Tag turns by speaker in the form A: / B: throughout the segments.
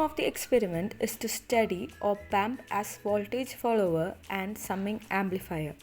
A: of the experiment is to study op-amp as voltage follower and summing amplifier.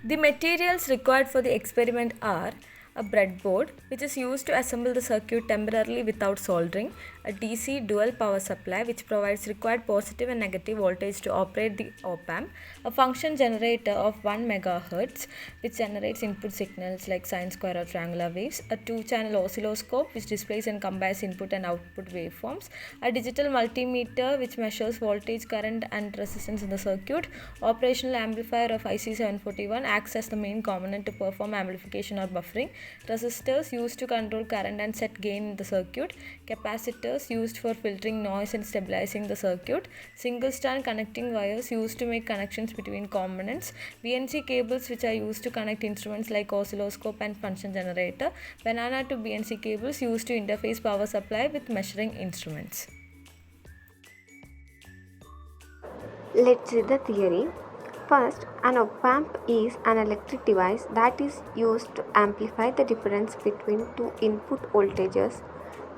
A: The materials required for the experiment are a breadboard, which is used to assemble the circuit temporarily without soldering, a DC dual power supply which provides required positive and negative voltage to operate the op-amp, a function generator of 1 MHz which generates input signals like sine square or triangular waves, a 2-channel oscilloscope which displays and combines input and output waveforms, a digital multimeter which measures voltage, current and resistance in the circuit, operational amplifier of IC741 acts as the main component to perform amplification or buffering, resistors used to control current and set gain in the circuit, capacitors used for filtering noise and stabilizing the circuit, single strand connecting wires used to make connections between components, BNC cables which are used to connect instruments like oscilloscope and function generator, banana to BNC cables used to interface power supply with measuring instruments.
B: Let's see the theory. First, an op-amp is an electric device that is used to amplify the difference between two input voltages.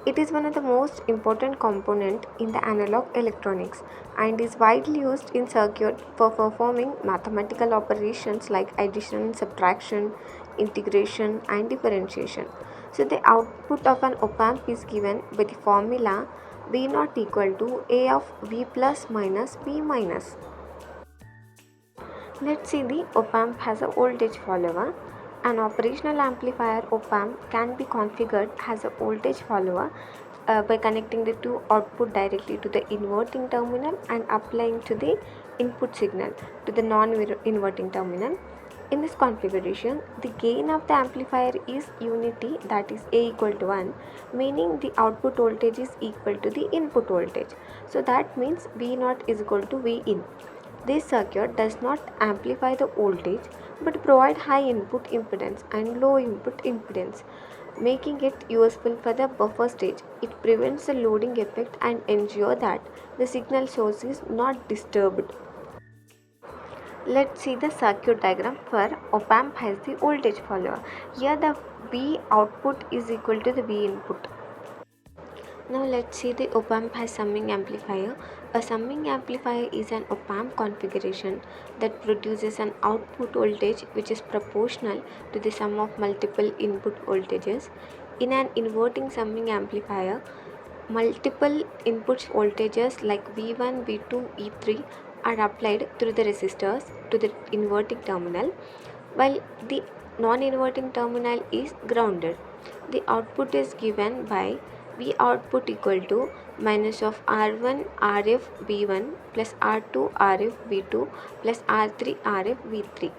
B: It is one of the most important components in the analog electronics and is widely used in circuit for performing mathematical operations like addition, subtraction, integration and differentiation. So the output of an op-amp is given by the formula V naught equal to A of V plus minus V minus. Let's see the op-amp has a voltage follower. An operational amplifier op-amp can be configured as a voltage follower by connecting the two output directly to the inverting terminal and applying to the input signal to the non-inverting terminal. In this configuration, the gain of the amplifier is unity, that is A equal to 1, meaning the output voltage is equal to the input voltage. So that means V naught is equal to V in. This circuit does not amplify the voltage but provide high input impedance and low input impedance, making it useful for the buffer stage. It prevents the loading effect and ensures that the signal source is not disturbed. Let's see the circuit diagram for op-amp has the voltage follower. Here the V output is equal to the V input. Now let's see the op-amp has summing amplifier. A summing amplifier is an op-amp configuration that produces an output voltage which is proportional to the sum of multiple input voltages. In an inverting summing amplifier, multiple input voltages like V1, V2, V3 are applied through the resistors to the inverting terminal, while the non-inverting terminal is grounded. The output is given by V output equal to minus of R1 RF V1 plus R2 RF V2 plus R3 RF V3.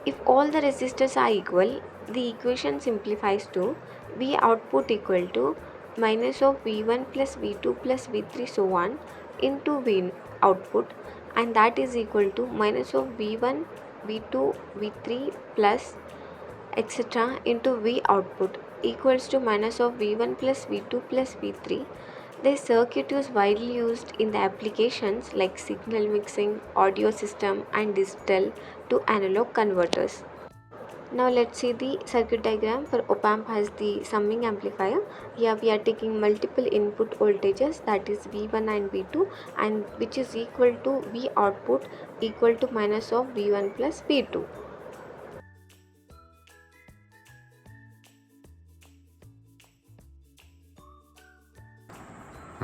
B: If all the resistors are equal, the equation simplifies to V output equal to minus of V1 plus V2 plus V3 so on into V output, and that is equal to minus of V1, V2, V3 plus etc. into V output equals to minus of V1 plus V2 plus V3. This circuit is widely used in the applications like signal mixing, audio system and digital to analog converters. Now let's see the circuit diagram for op-amp has the summing amplifier. Here we are taking multiple input voltages, that is V1 and V2, and which is equal to V output equal to minus of V1 plus V2.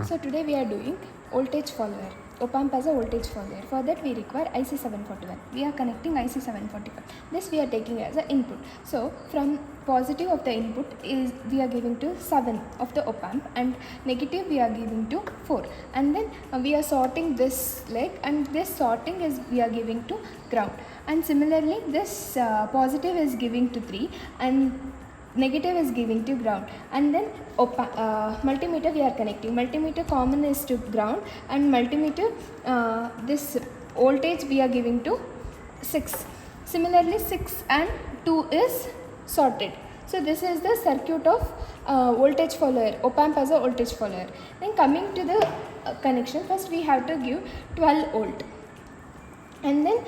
C: So today we are doing voltage follower. Op-amp as a voltage follower. For that we require IC741. We are connecting IC741. This we are taking as an input. So from positive of the input is we are giving to 7 of the op-amp and negative we are giving to 4. And then we are sorting this leg and this sorting is we are giving to ground. And similarly this positive is giving to 3 and negative is giving to ground, and then multimeter we are connecting. Multimeter common is to ground and multimeter this voltage we are giving to 6. Similarly 6 and 2 is sorted. So this is the circuit of voltage follower, op-amp as a voltage follower. Then coming to the connection, first we have to give 12 volt and then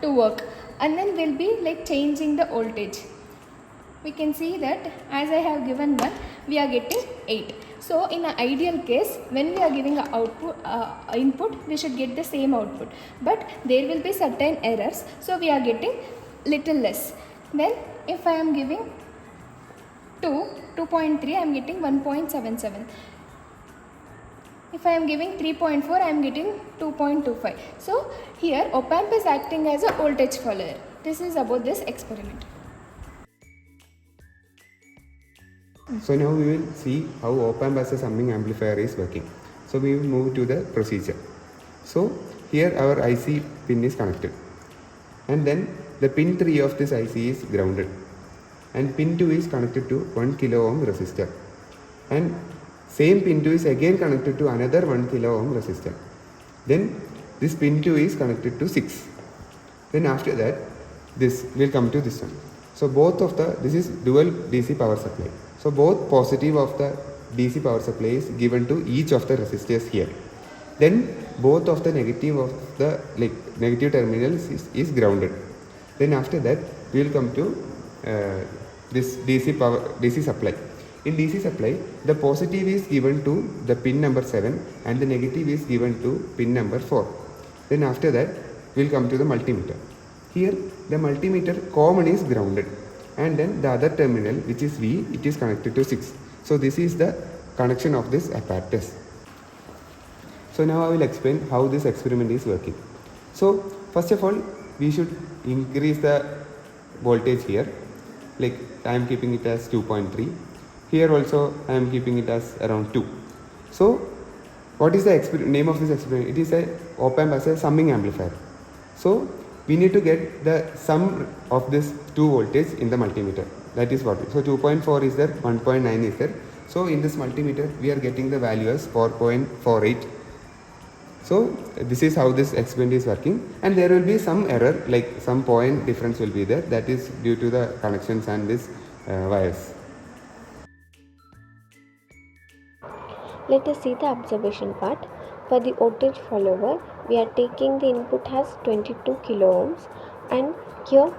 C: to work, and then we'll be like changing the voltage. We can see that as I have given 1, we are getting 8. So in an ideal case, when we are giving a input, we should get the same output, but there will be certain errors, so we are getting little less. Then if I am giving 2.3, I am getting 1.77. If I am giving 3.4, I am getting 2.25. So here op amp is acting as a voltage follower. This is about this experiment.
D: So now we will see how op amp as a summing amplifier is working. So we will move to the procedure. So here our IC pin is connected, and then the pin 3 of this IC is grounded, and pin 2 is connected to 1 kilo ohm resistor, and same pin 2 is again connected to another 1 kilo ohm resistor. Then this pin 2 is connected to 6. Then after that, this will come to this one. So both of this is dual DC power supply. So both positive of the DC power supply is given to each of the resistors here. Then both of the negative of the negative terminals is grounded. Then after that, we will come to this DC supply. In DC supply, the positive is given to the pin number 7 and the negative is given to pin number 4. Then after that, we will come to the multimeter. Here the multimeter common is grounded, and then the other terminal, which is V, it is connected to 6. So this is the connection of this apparatus. So now I will explain how this experiment is working. So first of all, we should increase the voltage here. Like I am keeping it as 2.3. Here also I am keeping it as around 2. So what is the name of this experiment? It is a op amp as a summing amplifier. So we need to get the sum of this 2 voltage in the multimeter. That is what. So 2.4 is there, 1.9 is there. So in this multimeter, we are getting the value as 4.48. So this is how this experiment is working, and there will be some error, like some point difference will be there. That is due to the connections and this wires.
B: Let us see the observation part. For the voltage follower, we are taking the input as 22 kilo ohms, and here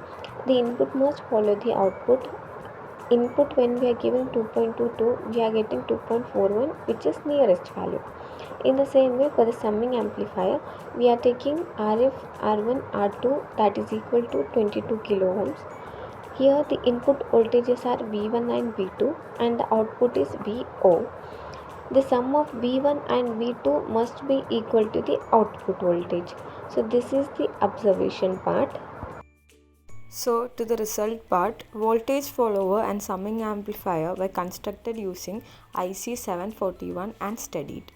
B: the input must follow the output. Input, when we are giving 2.22, we are getting 2.41, which is nearest value. In the same way, for the summing amplifier, we are taking RF, R1, R2, that is equal to 22 kilo ohms. Here the input voltages are V1 and V2, and the output is VO. The sum of V1 and V2 must be equal to the output voltage. So this is the observation part.
A: So to the result part, voltage follower and summing amplifier were constructed using IC 741 and studied.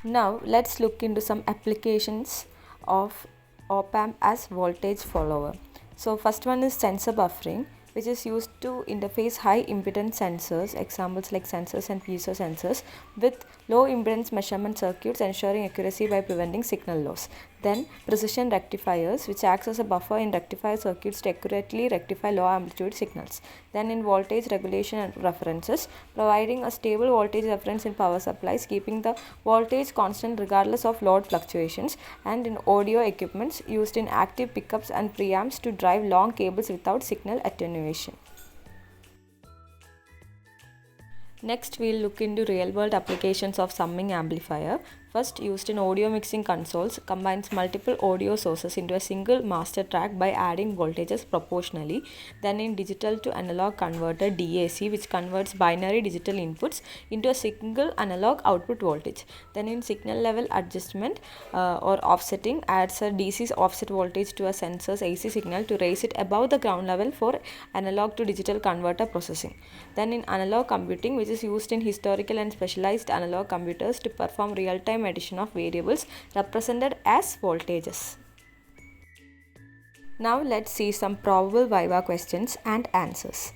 A: Now let's look into some applications of op amp as voltage follower. So first one is sensor buffering, which is used to interface high impedance sensors, examples like sensors and piezo sensors, with low impedance measurement circuits, ensuring accuracy by preventing signal loss. Then precision rectifiers, which acts as a buffer in rectifier circuits to accurately rectify low amplitude signals. Then in voltage regulation and references, providing a stable voltage reference in power supplies, keeping the voltage constant regardless of load fluctuations. And in audio equipments, used in active pickups and preamps to drive long cables without signal attenuation. Next, we'll look into real-world applications of summing amplifier. First, used in audio mixing consoles, combines multiple audio sources into a single master track by adding voltages proportionally. Then in digital to analog converter DAC, which converts binary digital inputs into a single analog output voltage. Then in signal level adjustment or offsetting, adds a DC offset voltage to a sensor's AC signal to raise it above the ground level for analog to digital converter processing. Then in analog computing, which is used in historical and specialized analog computers to perform real-time addition of variables represented as voltages. Now let's see some probable Viva questions and answers.